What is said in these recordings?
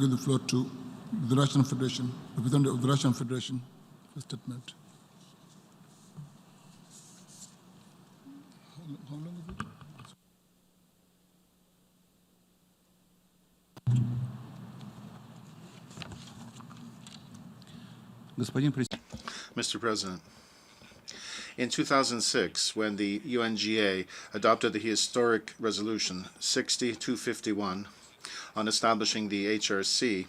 Give the floor to the Russian Federation, representative of the Russian Federation, for statement. How long is it? Mr. President, in 2006, when the UNGA adopted the historic resolution 6251 on establishing the HRC,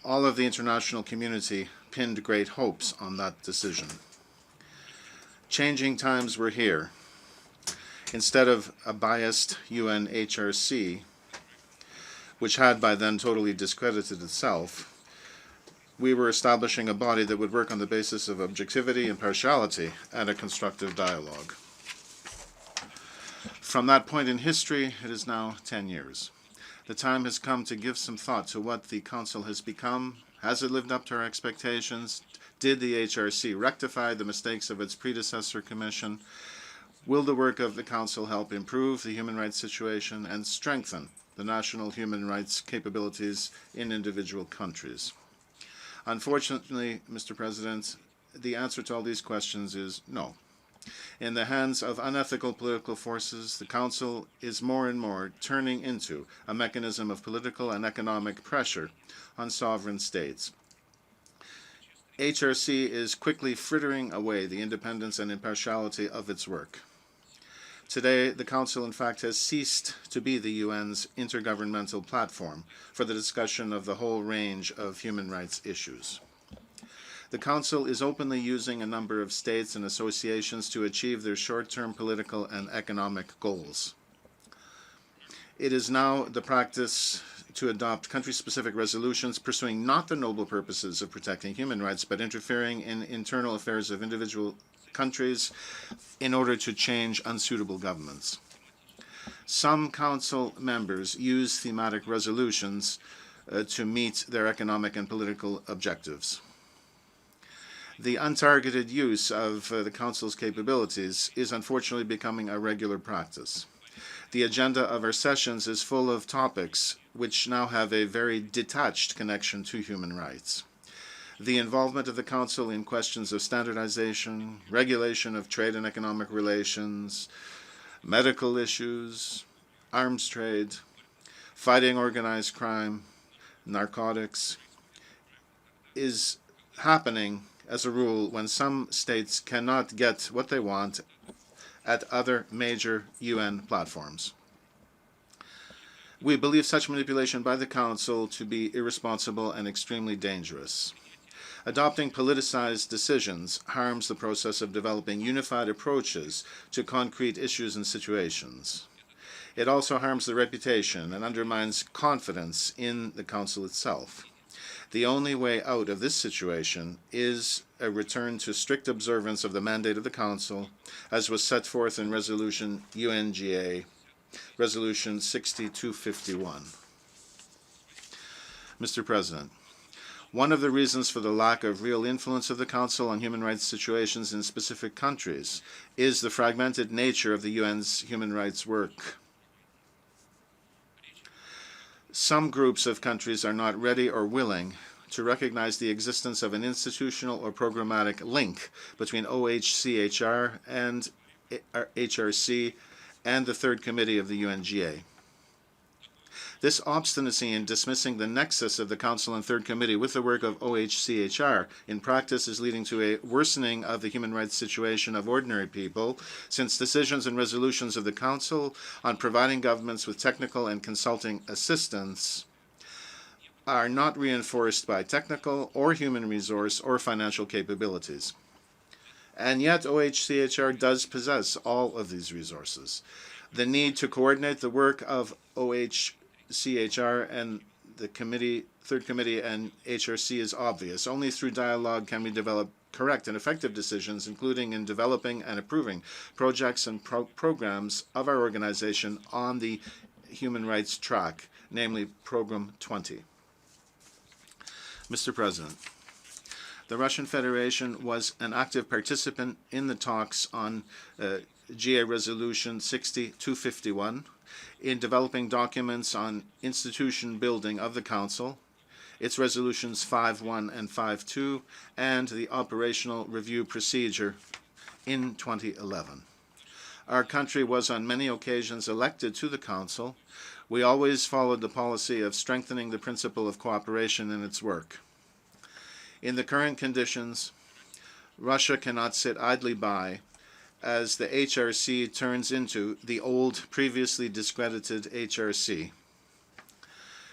all of the international community pinned great hopes on that decision. Changing times were here. Instead of a biased UNHRC, which had by then totally discredited itself, we were establishing a body that would work on the basis of objectivity, impartiality, and a constructive dialogue. From that point in history, it is now 10 years. The time has come to give some thought to what the Council has become. Has it lived up to our expectations? Did the HRC rectify the mistakes of its predecessor commission? Will the work of the Council help improve the human rights situation and strengthen the national human rights capabilities in individual countries? Unfortunately, Mr. President, the answer to all these questions is no. In the hands of unethical political forces, the Council is more and more turning into a mechanism of political and economic pressure on sovereign states. HRC is quickly frittering away the independence and impartiality of its work. Today, the Council, in fact, has ceased to be the UN's intergovernmental platform for the discussion of the whole range of human rights issues. The Council is openly using a number of states and associations to achieve their short-term political and economic goals. It is now the practice to adopt country-specific resolutions pursuing not the noble purposes of protecting human rights, but interfering in internal affairs of individual countries in order to change unsuitable governments. Some Council members use thematic resolutions to meet their economic and political objectives. The untargeted use of the Council's capabilities is unfortunately becoming a regular practice. The agenda of our sessions is full of topics which now have a very detached connection to human rights. The involvement of the Council in questions of standardization, regulation of trade and economic relations, medical issues, arms trade, fighting organized crime, narcotics, is happening as a rule when some states cannot get what they want at other major UN platforms. We believe such manipulation by the Council to be irresponsible and extremely dangerous. Adopting politicized decisions harms the process of developing unified approaches to concrete issues and situations. It also harms the reputation and undermines confidence in the Council itself. The only way out of this situation is a return to strict observance of the mandate of the Council, as was set forth in Resolution UNGA, Resolution 6251. Mr. President, one of the reasons for the lack of real influence of the Council on human rights situations in specific countries is the fragmented nature of the UN's human rights work. Some groups of countries are not ready or willing to recognize the existence of an institutional or programmatic link between OHCHR and HRC and the Third Committee of the UNGA. This obstinacy in dismissing the nexus of the Council and Third Committee with the work of OHCHR in practice is leading to a worsening of the human rights situation of ordinary people, since decisions and resolutions of the Council on providing governments with technical and consulting assistance are not reinforced by technical or human resource or financial capabilities. And yet OHCHR does possess all of these resources. The need to coordinate the work of OHCHR and the Third Committee and HRC is obvious. Only through dialogue can we develop correct and effective decisions, including in developing and approving projects and programs of our organization on the human rights track, namely Program 20. Mr. President, the Russian Federation was an active participant in the talks on GA Resolution 6251 in developing documents on institution building of the Council its resolutions 5.1 and 5.2, and the operational review procedure in 2011. Our country was on many occasions elected to the Council. We always followed the policy of strengthening the principle of cooperation in its work. In the current conditions, Russia cannot sit idly by as the HRC turns into the old, previously discredited HRC.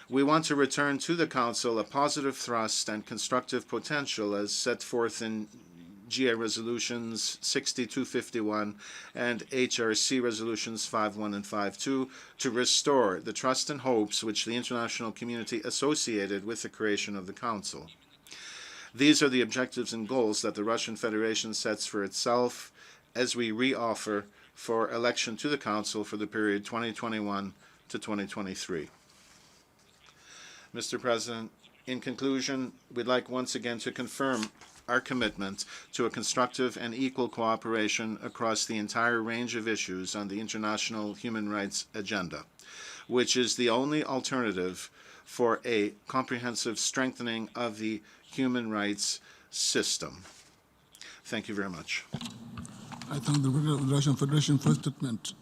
We want to return to the Council a positive thrust and constructive potential as set forth in GA Resolutions 6251 and HRC Resolutions 5.1 and 5.2 to restore the trust and hopes which the international community associated with the creation of the Council. These are the objectives and goals that the Russian Federation sets for itself as we re-offer for election to the Council for the period 2021 to 2023. Mr. President, in conclusion, we'd like once again to confirm our commitment to a constructive and equal cooperation across the entire range of issues on the international human rights agenda, which is the only alternative for a comprehensive strengthening of the human rights system. Thank you very much. I thank the Russian Federation for the statement.